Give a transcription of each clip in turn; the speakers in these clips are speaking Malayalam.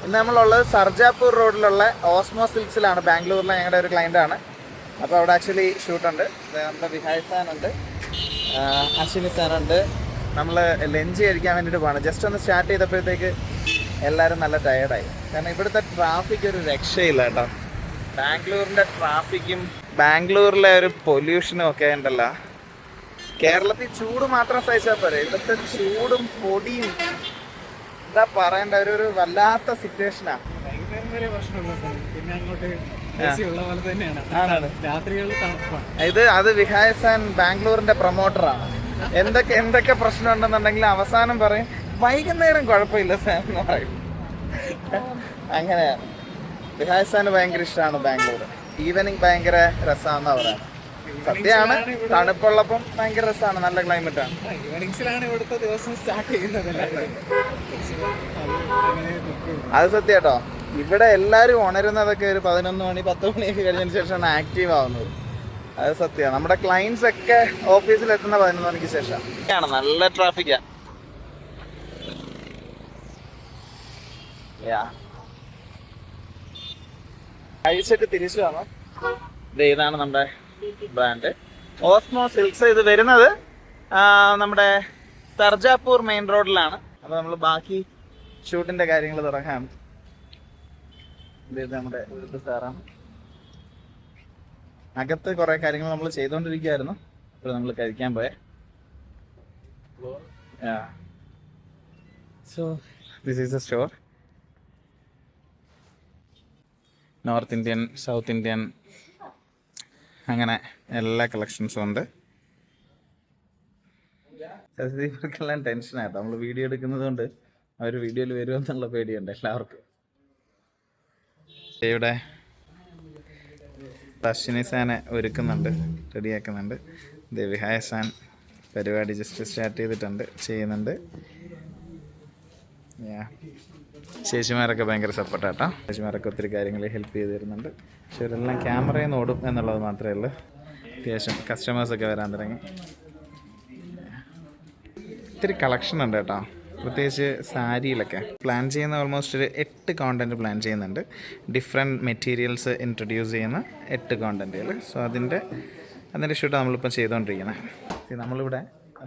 ഇന്ന് നമ്മളുള്ളത് സർജാപൂർ റോഡിലുള്ള ഓസ്മോ സിൽക്സിലാണ്. ബാംഗ്ലൂരിലെ ഞങ്ങളുടെ ഒരു ക്ലയൻ്റാണ്. അപ്പോൾ അവിടെ ആക്ച്വലി ഷൂട്ടുണ്ട്. നമ്മുടെ വിഹായ് സാനുണ്ട്, അശ്വിനി സാനുണ്ട്. നമ്മൾ ലഞ്ച് കഴിക്കാൻ വേണ്ടിയിട്ട് പോകണം. ജസ്റ്റ് ഒന്ന് സ്റ്റാർട്ട് ചെയ്തപ്പോഴത്തേക്ക് എല്ലാവരും നല്ല ടയേർഡായി. കാരണം ഇവിടുത്തെ ട്രാഫിക് ഒരു രക്ഷയില്ല കേട്ടോ. ബാംഗ്ലൂരിൻ്റെ ട്രാഫിക്കും ബാംഗ്ലൂരിലെ ഒരു പൊല്യൂഷനും ഒക്കെ ഉണ്ടല്ലോ. കേരളത്തിൽ ചൂട് മാത്രം സഹിച്ചാൽ പോരെ, ഇവിടുത്തെ ചൂടും പൊടിയും എന്താ പറയണ്ട, ഒരു വല്ലാത്ത സിറ്റുവേഷനാണ്. അത് വിഹായ് സാൻ ബാംഗ്ലൂരിന്റെ പ്രൊമോട്ടറാണ്. എന്തൊക്കെ പ്രശ്നം ഉണ്ടെന്നുണ്ടെങ്കിൽ അവസാനം പറയും വൈകുന്നേരം കുഴപ്പമില്ല സാൻ എന്ന് പറയും. അങ്ങനെയാണ്. വിഹായ് സാന് ഭയങ്കര ഇഷ്ടമാണ് ബാംഗ്ലൂർ. ഈവനിങ് ഭയങ്കര രസമാണെന്നാ പറയാം. സത്യമാണ്, തണുപ്പുള്ളപ്പം ഭയങ്കര രസമാണ്, നല്ല ക്ലൈമറ്റ് ആണ്. ഇവിടുത്തെ ദിവസം സ്റ്റാർട്ട് ചെയ്യുന്നത് അത് സത്യം കേട്ടോ. ഇവിടെ എല്ലാവരും ഉണരുന്നതൊക്കെ ഒരു 11 മണി 10 മണിയൊക്കെ കഴിഞ്ഞതിന് ശേഷമാണ് ആക്റ്റീവ് ആവുന്നത്. അത് സത്യമാണ്. നമ്മുടെ ക്ലയൻസ് ഒക്കെ ഓഫീസിൽ എത്തുന്ന 11 മണിക്ക് ശേഷം. നല്ല ട്രാഫിക്കാ. കഴിച്ചിട്ട് തിരിച്ചു വന്നു. ഇതാണ് നമ്മുടെ ബ്രാൻഡ് ഓസ്മോ സിൽക്സ്. ഇത് വരുന്നത് നമ്മുടെ സർജാപൂർ മെയിൻ റോഡിലാണ്. അപ്പോൾ നമ്മൾ ബാക്കി ഷൂട്ടിൻ്റെ കാര്യങ്ങൾ തുടങ്ങാം. ഇത് നമ്മുടെ സാറാണ്. അകത്ത് കുറേ കാര്യങ്ങൾ നമ്മൾ ചെയ്തുകൊണ്ടിരിക്കുകയായിരുന്നു. അപ്പോൾ നമ്മൾ കഴിക്കാൻ പോയേ. So this is A store. North Indian, south Indian, അങ്ങനെ എല്ലാ കളക്ഷൻസും ഉണ്ട്. ഇവർക്കെല്ലാം ടെൻഷനായിട്ടോ. നമ്മൾ വീഡിയോ എടുക്കുന്നത് കൊണ്ട് അവർ വീഡിയോയിൽ വരുമെന്നുള്ള പേടിയുണ്ട് എല്ലാവർക്കും. ഇവിടെ അശ്വിനി സാനെ ഒരുക്കുന്നുണ്ട്, റെഡിയാക്കുന്നുണ്ട്. വിഹായ് സാൻ പരിപാടി ജസ്റ്റ് സ്റ്റാർട്ട് ചെയ്യുന്നുണ്ട്. ചേച്ചിമാരൊക്കെ ഭയങ്കര സപ്പോർട്ടാട്ടോ. ചേച്ചിമാരൊക്കെ ഒത്തിരി കാര്യങ്ങൾ ഹെൽപ്പ് ചെയ്ത് തരുന്നുണ്ട്. പക്ഷെ ഇവരെല്ലാം ക്യാമറയിൽ നിന്ന് ഓടും എന്നുള്ളത് മാത്രമേ ഉള്ളൂ. അത്യാവശ്യം കസ്റ്റമേഴ്സൊക്കെ വരാൻ തുടങ്ങി. ഒത്തിരി കളക്ഷൻ ഉണ്ട് കേട്ടോ. പ്രത്യേകിച്ച് സാരിയിലൊക്കെ പ്ലാൻ ചെയ്യുന്ന ഓൾമോസ്റ്റ് ഒരു 8 കോണ്ടൻറ്റ് പ്ലാൻ ചെയ്യുന്നുണ്ട്. ഡിഫറെൻറ്റ് മെറ്റീരിയൽസ് ഇൻട്രൊഡ്യൂസ് ചെയ്യുന്ന 8 കോണ്ടൻറ്റുകൾ. സോ അതിൻ്റെ ഷൂട്ട് നമ്മളിപ്പം ചെയ്തുകൊണ്ടിരിക്കുന്നത്. നമ്മളിവിടെ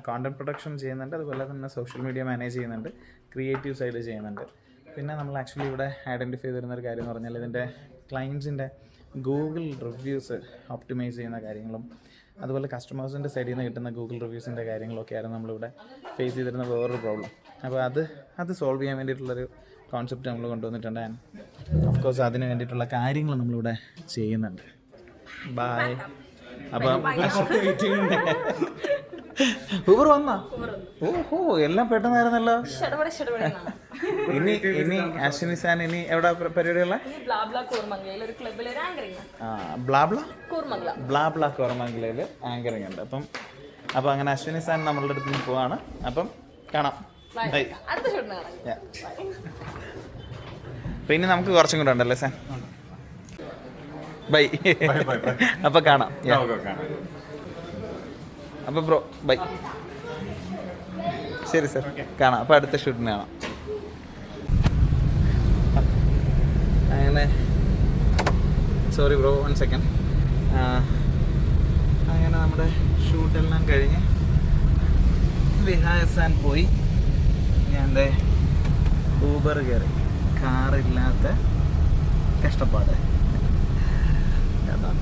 കോണ്ടൻറ്റ് പ്രൊഡക്ഷൻ ചെയ്യുന്നുണ്ട്, അതുപോലെ തന്നെ സോഷ്യൽ മീഡിയ മാനേജ് ചെയ്യുന്നുണ്ട്, ക്രിയേറ്റീവ് സൈഡ് ചെയ്യുന്നുണ്ട്. പിന്നെ നമ്മൾ ആക്ച്വലി ഇവിടെ ഐഡൻറ്റിഫൈ ചെയ്തിരുന്നൊരു കാര്യം എന്ന് പറഞ്ഞാൽ ഇതിൻ്റെ ക്ലയൻസിൻ്റെ ഗൂഗിൾ റിവ്യൂസ് ഒപ്റ്റിമൈസ് ചെയ്യുന്ന കാര്യങ്ങളും, അതുപോലെ കസ്റ്റമേഴ്സിൻ്റെ സൈഡിൽ നിന്ന് കിട്ടുന്ന ഗൂഗിൾ റിവ്യൂസിൻ്റെ കാര്യങ്ങളൊക്കെയായിരുന്നു നമ്മളിവിടെ ഫേസ് ചെയ്തിരുന്ന വേറൊരു പ്രോബ്ലം. അപ്പോൾ അത് സോൾവ് ചെയ്യാൻ വേണ്ടിയിട്ടുള്ളൊരു കോൺസെപ്റ്റ് നമ്മൾ കൊണ്ടുവന്നിട്ടുണ്ട്. ആൻഡ് ഓഫ് കോഴ്സ് അതിന് വേണ്ടിയിട്ടുള്ള കാര്യങ്ങൾ നമ്മളിവിടെ ചെയ്യുന്നുണ്ട്. ബായ്. അപ്പം ഊബർ വന്നാ? ഓഹോ, എല്ലാം പെട്ടെന്നായിരുന്നല്ലോ. ഇനി അശ്വിനി സാൻ ഇനി എവിടെ പരിപാടിയുള്ള? ബ്ലാബ്ല കോർമംഗലയിൽ ആങ്കറിങ് ഉണ്ട്. അപ്പം അങ്ങനെ അശ്വിനി സാൻ നമ്മളുടെ അടുത്ത് നിന്ന് പോവാണ്. അപ്പം കാണാം. ബൈ. അപ്പം ഇനി നമുക്ക് കുറച്ചും കൂടെ ഉണ്ടല്ലേ സാൻ? ബൈ. അപ്പം കാണാം. അപ്പോൾ ബ്രോ ബൈ. ശരി സാർ, കാണാം. അപ്പോൾ അടുത്ത ഷൂട്ടിന് കാണാം. അങ്ങനെ സോറി ബ്രോ, 1 സെക്കൻഡ്. അങ്ങനെ നമ്മുടെ ഷൂട്ടെല്ലാം കഴിഞ്ഞ് വിഹായ് സാൻ പോയി. ഞാൻ ഊബർ കയറി. കാറില്ലാത്ത കഷ്ടപ്പാട്.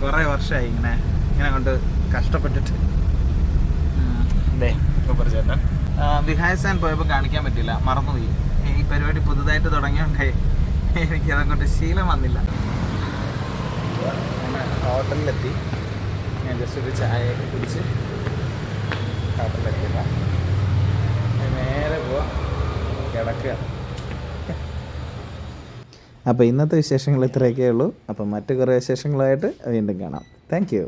കുറേ വർഷമായി ഇങ്ങനെ കൊണ്ട് കഷ്ടപ്പെട്ടിട്ട്. ഊബർ ചേട്ടൻ വിഹായ് സാൻ പോയപ്പോൾ കാണിക്കാൻ പറ്റില്ല, മറന്നുപോയി. ഈ പരിപാടി പുതുതായിട്ട് തുടങ്ങിയോണ്ടേ എനിക്കതങ്ങോട്ട് ശീലം വന്നില്ല. അങ്ങനെ ഹോട്ടലിലെത്തി. ഞാൻ ജസ്റ്റ് ഒരു ചായയൊക്കെ കുടിച്ച് ഹോട്ടലിലെത്തിയപ്പോൾ നേരെ പോവാ കിടക്കുക. അപ്പോൾ ഇന്നത്തെ വിശേഷങ്ങൾ ഇത്രയൊക്കെ ഉള്ളൂ. അപ്പം മറ്റു കുറേ വിശേഷങ്ങളായിട്ട് വീണ്ടും കാണാം. Thank you.